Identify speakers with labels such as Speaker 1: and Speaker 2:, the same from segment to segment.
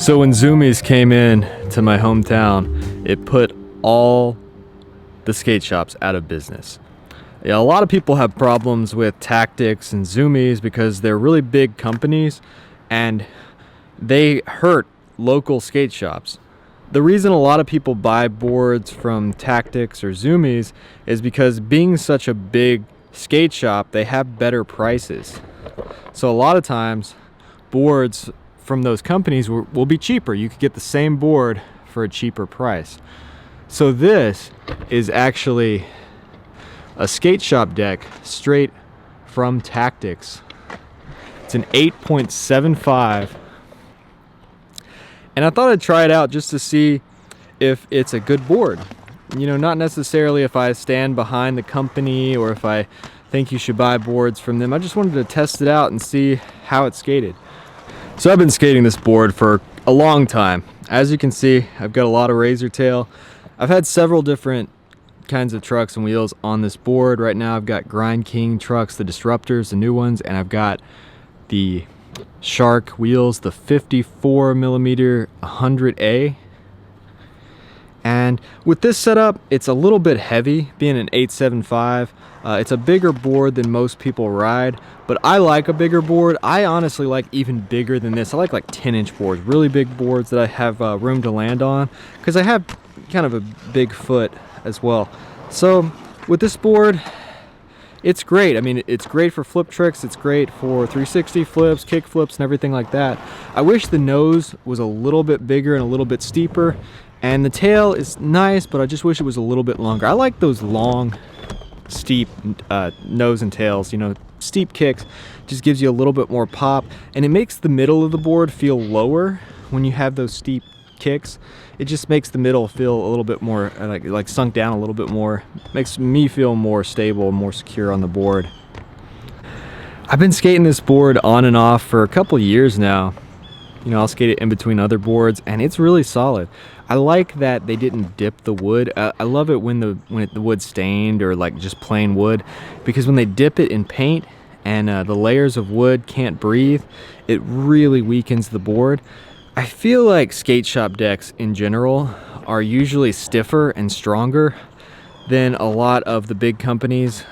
Speaker 1: So when Zumiez came in to my hometown, it put all the skate shops out of business. Yeah, a lot of people have problems with Tactics and Zumiez because they're really big companies and they hurt local skate shops. The reason a lot of people buy boards from Tactics or Zumiez is because being such a big skate shop, they have better prices. So a lot of times boards from those companies will be cheaper. You could get the same board for a cheaper price. So this is actually a skate shop deck straight from Tactics. It's an 8.75, and I thought I'd try it out just to see if it's a good board. You know, not necessarily if I stand behind the company or if I think you should buy boards from them. I just wanted to test it out and see how it skated. So I've been skating this board for a long time. As you can see, I've got a lot of razor tail. I've had several different kinds of trucks and wheels on this board. Right now I've got Grind King trucks, the Disruptors, the new ones, and I've got the Shark wheels, the 54mm 100A. And with this setup, it's a little bit heavy, being an 875. It's a bigger board than most people ride, but I like a bigger board. I honestly like even bigger than this. I like 10-inch boards, really big boards that I have room to land on, because I have kind of a big foot as well. So with this board, it's great. I mean, it's great for flip tricks. It's great for 360 flips, kick flips, and everything like that. I wish the nose was a little bit bigger and a little bit steeper, and the tail is nice, but I just wish it was a little bit longer. I like those long, steep nose and tails. You know, steep kicks just gives you a little bit more pop, and it makes the middle of the board feel lower when you have those steep kicks. It just makes the middle feel a little bit more like sunk down a little bit more. Makes me feel more stable and more secure on the board. I've been skating this board on and off for a couple years now. You know, I'll skate it in between other boards, and it's really solid. I like that they didn't dip the wood. I love it when the wood's stained or like just plain wood, because when they dip it in paint and the layers of wood can't breathe, it really weakens the board. I feel like skate shop decks in general are usually stiffer and stronger than a lot of the big companies.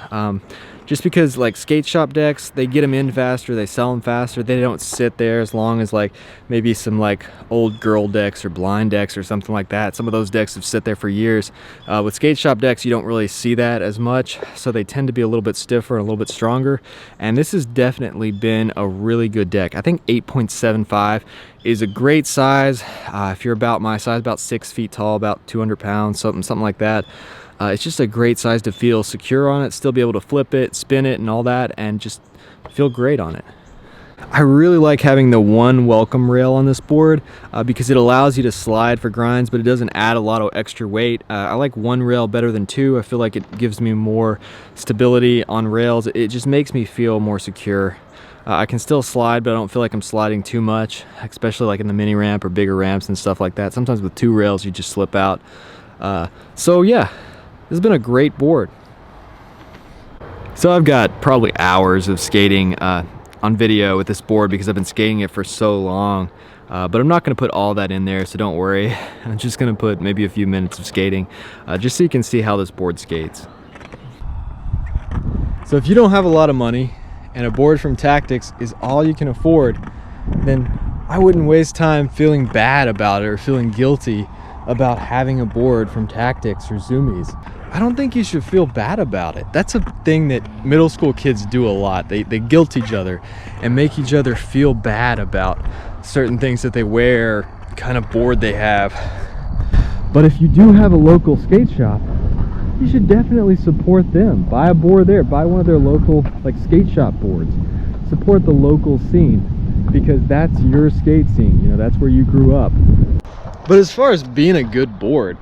Speaker 1: Just because like skate shop decks, they get them in faster, they sell them faster, they don't sit there as long as like maybe some like old girl decks or blind decks or something like that. Some of those decks have sit there for years. With skate shop decks, you don't really see that as much, so they tend to be a little bit stiffer and a little bit stronger, and this has definitely been a really good deck. I think 8.75 is a great size. If you're about my size, about 6 feet tall, about 200 pounds, something like that. It's just a great size to feel secure on it, still be able to flip it, spin it, and all that, and just feel great on it. I really like having the one welcome rail on this board because it allows you to slide for grinds, but it doesn't add a lot of extra weight. I like one rail better than two. I feel like it gives me more stability on rails. It just makes me feel more secure. I can still slide, but I don't feel like I'm sliding too much, especially like in the mini ramp or bigger ramps and stuff like that. Sometimes with two rails, you just slip out. So yeah. This has been a great board. So I've got probably hours of skating on video with this board because I've been skating it for so long. But I'm not going to put all that in there, so don't worry. I'm just going to put maybe a few minutes of skating just so you can see how this board skates. So if you don't have a lot of money and a board from Tactics is all you can afford, then I wouldn't waste time feeling bad about it or feeling guilty about having a board from Tactics or Zumiez. I don't think you should feel bad about it. That's a thing that middle school kids do a lot. They guilt each other and make each other feel bad about certain things that they wear, kind of board they have. But if you do have a local skate shop, you should definitely support them. Buy a board there, buy one of their local like skate shop boards. Support the local scene because that's your skate scene, you know, that's where you grew up. But as far as being a good board,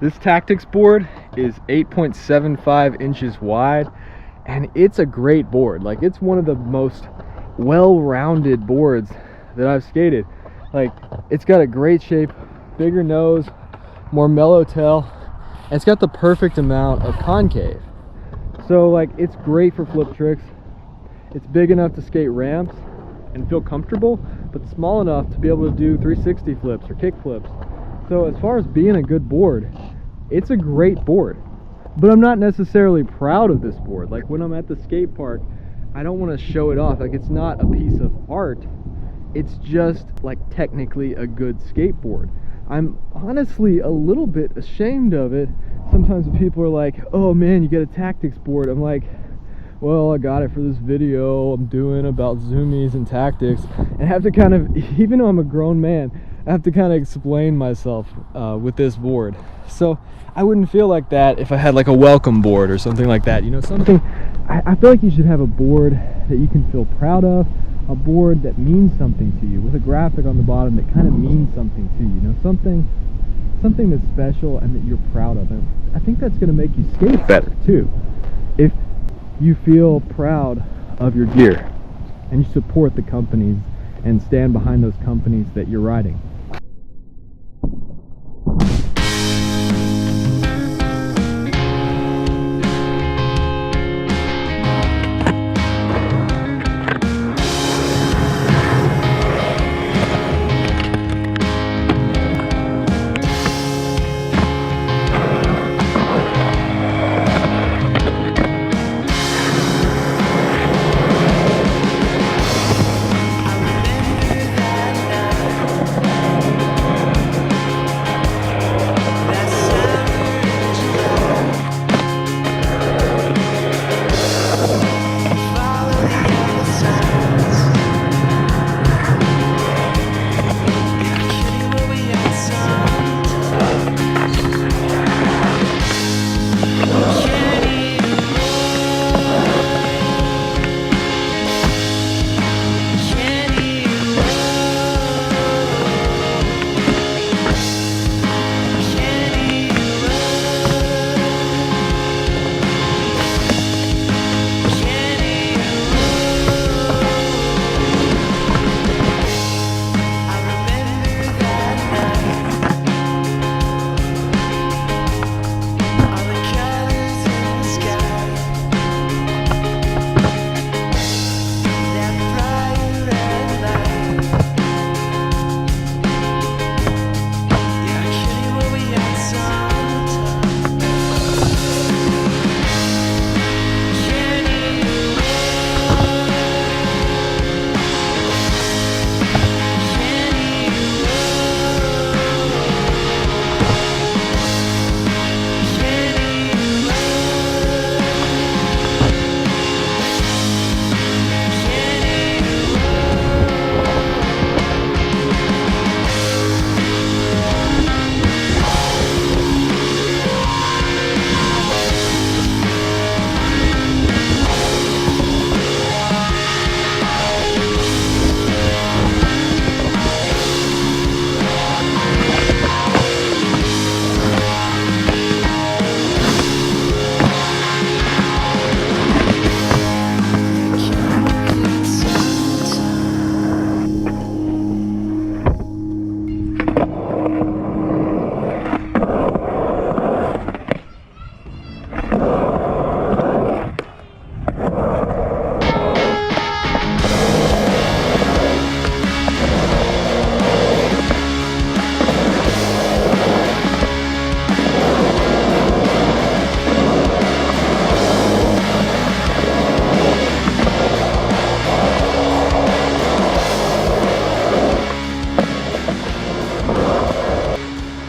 Speaker 1: this Tactics board is 8.75 inches wide, and it's a great board. Like, it's one of the most well-rounded boards that I've skated. Like, it's got a great shape, bigger nose, more mellow tail, and it's got the perfect amount of concave. So like, it's great for flip tricks. It's big enough to skate ramps and feel comfortable, but small enough to be able to do 360 flips or kick flips. So as far as being a good board, it's a great board. But I'm not necessarily proud of this board. Like when I'm at the skate park, I don't want to show it off. Like it's not a piece of art. It's just like technically a good skateboard. I'm honestly a little bit ashamed of it. Sometimes when people are like, oh man, you get a tactics board. I'm like, well, I got it for this video I'm doing about Zumiez and tactics, and have to kind of, even though I'm a grown man, I have to kind of explain myself with this board. So I wouldn't feel like that if I had like a welcome board or something like that. You know, something, I feel like you should have a board that you can feel proud of, a board that means something to you, with a graphic on the bottom that kind of means something to you. You know, something that's special and that you're proud of. And I think that's going to make you skate better too, if you feel proud of your gear and you support the companies and stand behind those companies that you're riding.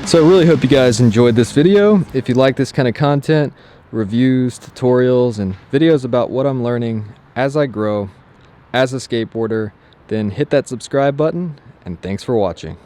Speaker 1: So I really hope you guys enjoyed this video. If you like this kind of content, reviews, tutorials, and videos about what I'm learning as I grow as a skateboarder, then hit that subscribe button, and thanks for watching.